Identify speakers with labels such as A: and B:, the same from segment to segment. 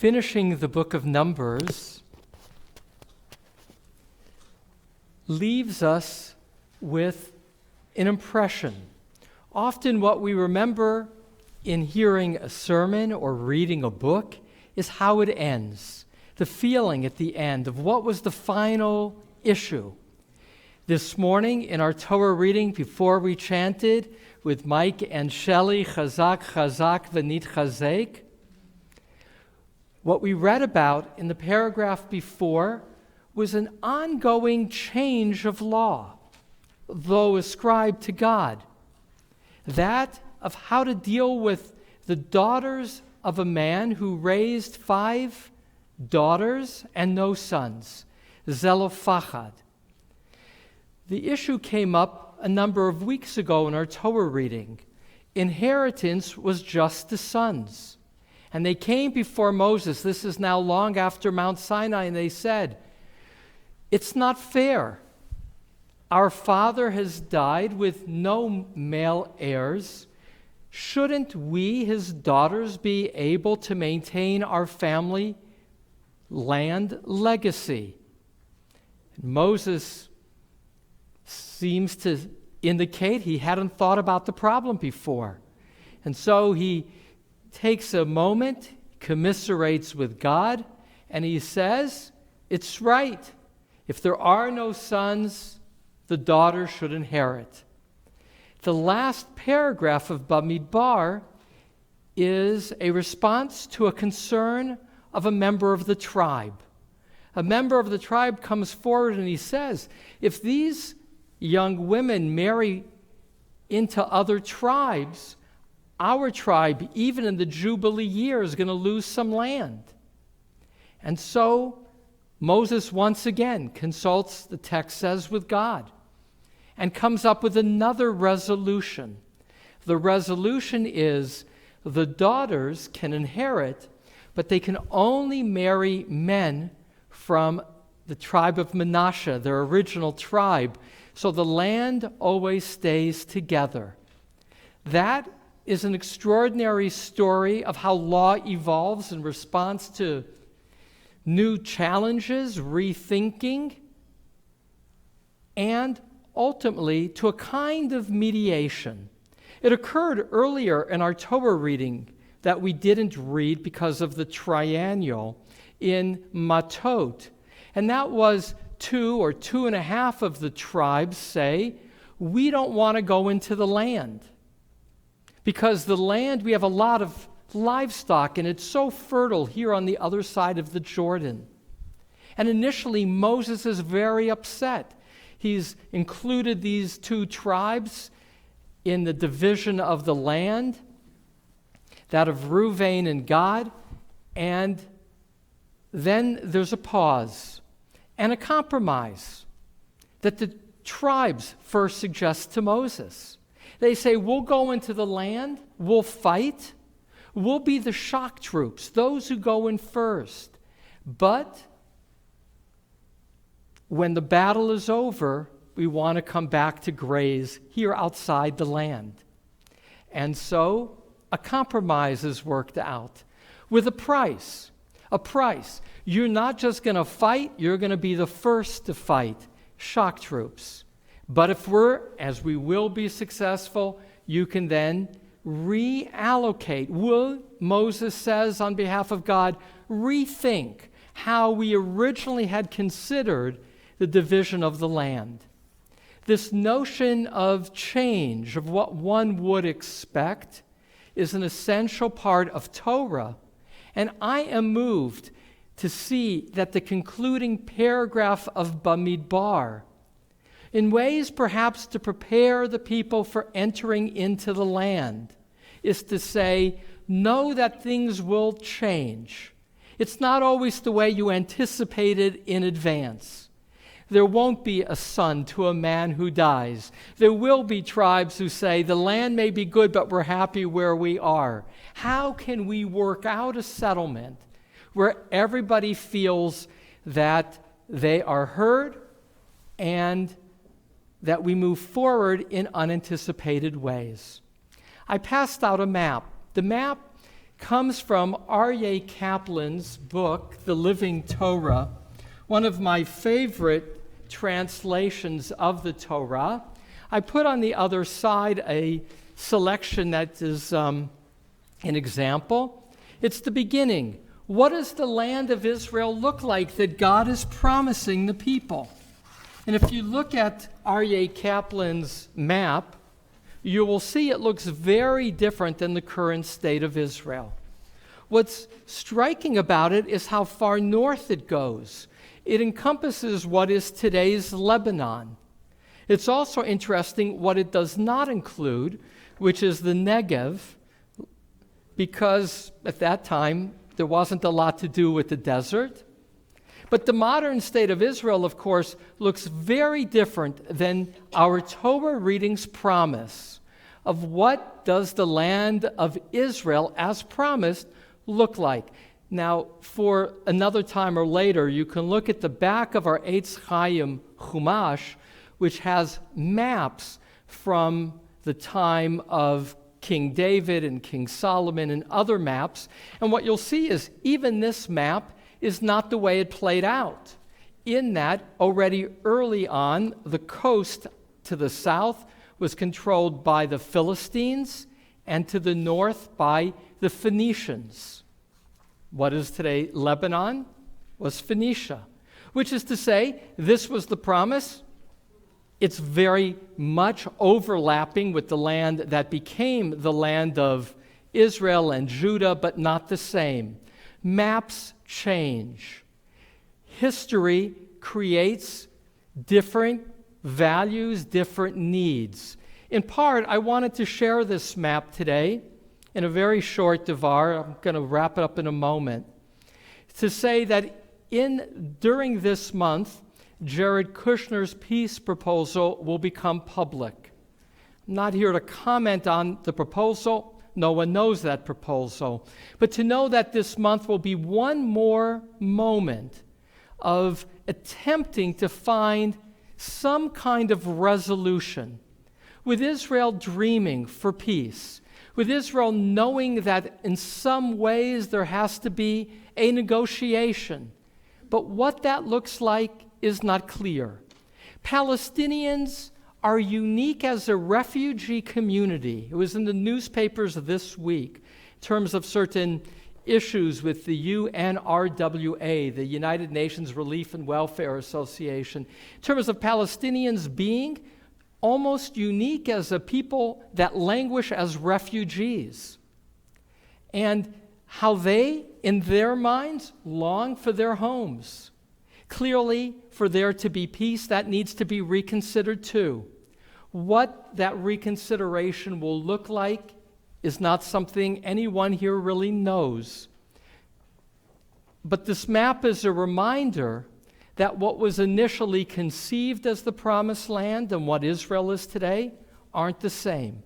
A: finishing the book of Numbers leaves us with an impression. Often what we remember in hearing a sermon or reading a book is how it ends, the feeling at the end of what was the final issue. This morning in our Torah reading, before we chanted with Mike and Shelley, Chazak, Chazak, V'nit Chazek, what we read about in the paragraph before was an ongoing change of law, though ascribed to God. That of how to deal with the daughters of a man who raised 5 daughters and no sons, Zelophehad. The issue came up a number of weeks ago in our Torah reading. Inheritance was just the sons. And they came before Moses. This is now long after Mount Sinai, and they said, "It's not fair. Our father has died with no male heirs. Shouldn't we, his daughters, be able to maintain our family land legacy?" And Moses seems to indicate he hadn't thought about the problem before. And so he takes a moment, commiserates with God, and he says, it's right. If there are no sons, the daughter should inherit. The last paragraph of Bamidbar is a response to a concern of a member of the tribe. A member of the tribe comes forward and he says, if these young women marry into other tribes, our tribe, even in the Jubilee year, is going to lose some land. And so Moses once again consults, the text says, with God and comes up with another resolution. The resolution is the daughters can inherit, but they can only marry men from the tribe of Manasseh, their original tribe, so the land always stays together. That is an extraordinary story of how law evolves in response to new challenges, rethinking, and ultimately to a kind of mediation. It occurred earlier in our Torah reading that we didn't read because of the triennial in Matot, and that was 2 or 2.5 of the tribes say, we don't want to go into the land. Because the land, we have a lot of livestock, and it's so fertile here on the other side of the Jordan. And initially, Moses is very upset. He's included these 2 tribes in the division of the land, that of Reuven and Gad, and then there's a pause and a compromise that the tribes first suggest to Moses. They say, we'll go into the land, we'll fight, we'll be the shock troops, those who go in first. But when the battle is over, we want to come back to graze here outside the land. And so a compromise is worked out with a price. A price. You're not just going to fight, you're going to be the first to fight, shock troops. But if we're, as we will be successful, you can then reallocate. Moses says on behalf of God, rethink how we originally had considered the division of the land. This notion of change, of what one would expect, is an essential part of Torah. And I am moved to see that the concluding paragraph of Bamidbar, in ways perhaps to prepare the people for entering into the land, is to say, know that things will change. It's not always the way you anticipated in advance. There won't be a son to a man who dies. There will be tribes who say, the land may be good, but we're happy where we are. How can we work out a settlement where everybody feels that they are heard and that we move forward in unanticipated ways? I passed out a map. The map comes from R.A. Kaplan's book, The Living Torah, one of my favorite translations of the Torah. I put on the other side a selection that is an example. It's the beginning. What does the land of Israel look like that God is promising the people? And if you look at R.A. Kaplan's map, you will see it looks very different than the current state of Israel. What's striking about it is how far north it goes. It encompasses what is today's Lebanon. It's also interesting what it does not include, which is the Negev, because at that time there wasn't a lot to do with the desert. But the modern state of Israel, of course, looks very different than our Torah readings promise of what does the land of Israel, as promised, look like. Now, for another time or later, you can look at the back of our Eitz Chaim Chumash, which has maps from the time of King David and King Solomon and other maps. And what you'll see is even this map is not the way it played out. In that, already early on, the coast to the south was controlled by the Philistines, and to the north by the Phoenicians. What is today Lebanon was Phoenicia, which is to say, this was the promise. It's very much overlapping with the land that became the land of Israel and Judah, but not the same. Maps change. History creates different values, different needs. In part, I wanted to share this map today in a very short devar. I'm going to wrap it up in a moment. To say that during this month, Jared Kushner's peace proposal will become public. I'm not here to comment on the proposal. No one knows that proposal. But to know that this month will be one more moment of attempting to find some kind of resolution, with Israel dreaming for peace, with Israel knowing that in some ways there has to be a negotiation. But what that looks like is not clear. Palestinians are unique as a refugee community. It was in the newspapers this week in terms of certain issues with the UNRWA, the United Nations Relief and Welfare Association, in terms of Palestinians being almost unique as a people that languish as refugees, and how they, in their minds, long for their homes. Clearly, for there to be peace, that needs to be reconsidered too. What that reconsideration will look like is not something anyone here really knows. But this map is a reminder that what was initially conceived as the promised land and what Israel is today aren't the same.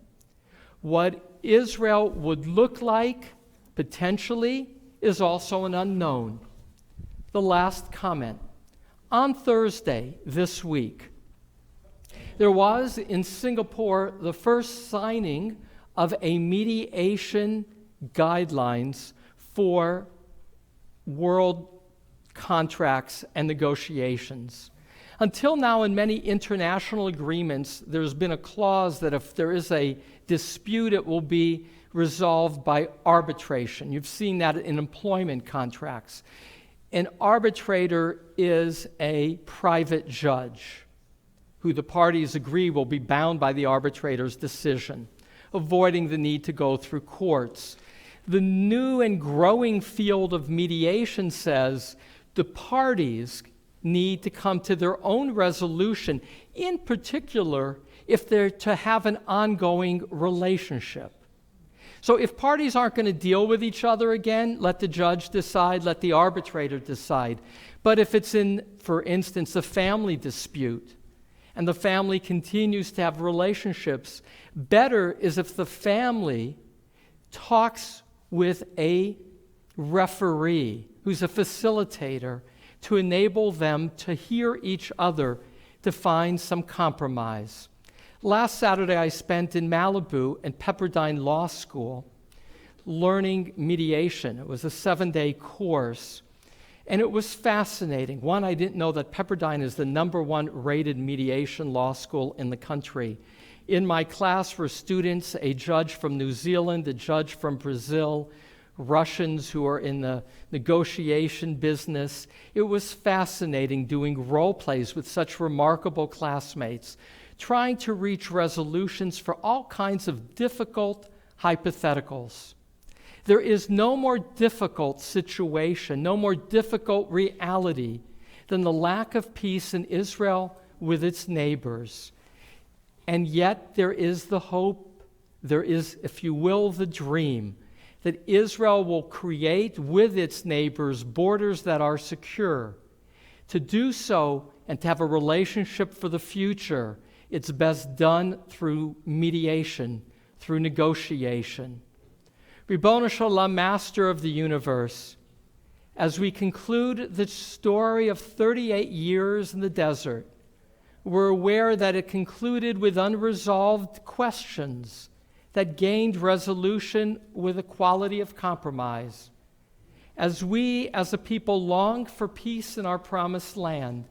A: What Israel would look like, potentially, is also an unknown. The last comment. On Thursday this week, there was in Singapore the first signing of a mediation guidelines for world contracts and negotiations. Until now, in many international agreements, there's been a clause that if there is a dispute, it will be resolved by arbitration. You've seen that in employment contracts. An arbitrator is a private judge who the parties agree will be bound by the arbitrator's decision, avoiding the need to go through courts. The new and growing field of mediation says the parties need to come to their own resolution, in particular if they're to have an ongoing relationship. So if parties aren't going to deal with each other again, let the judge decide, let the arbitrator decide. But if it's in, for instance, a family dispute, and the family continues to have relationships, better is if the family talks with a referee who's a facilitator to enable them to hear each other to find some compromise. Last Saturday I spent in Malibu at Pepperdine Law School learning mediation. It was a 7-day course, and it was fascinating. One, I didn't know that Pepperdine is the #1 rated mediation law school in the country. In my class were students, a judge from New Zealand, a judge from Brazil, Russians who are in the negotiation business. It was fascinating doing role plays with such remarkable classmates, trying to reach resolutions for all kinds of difficult hypotheticals. There is no more difficult situation, no more difficult reality than the lack of peace in Israel with its neighbors. And yet there is the hope, there is, if you will, the dream that Israel will create with its neighbors borders that are secure. To do so and to have a relationship for the future, it's best done through mediation, through negotiation. Ribono Shalom, Master of the universe, as we conclude the story of 38 years in the desert, we're aware that it concluded with unresolved questions that gained resolution with a quality of compromise. As we, as a people, long for peace in our promised land,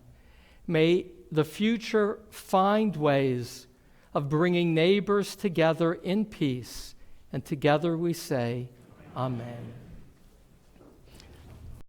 A: may the future find ways of bringing neighbors together in peace. And together we say, Amen.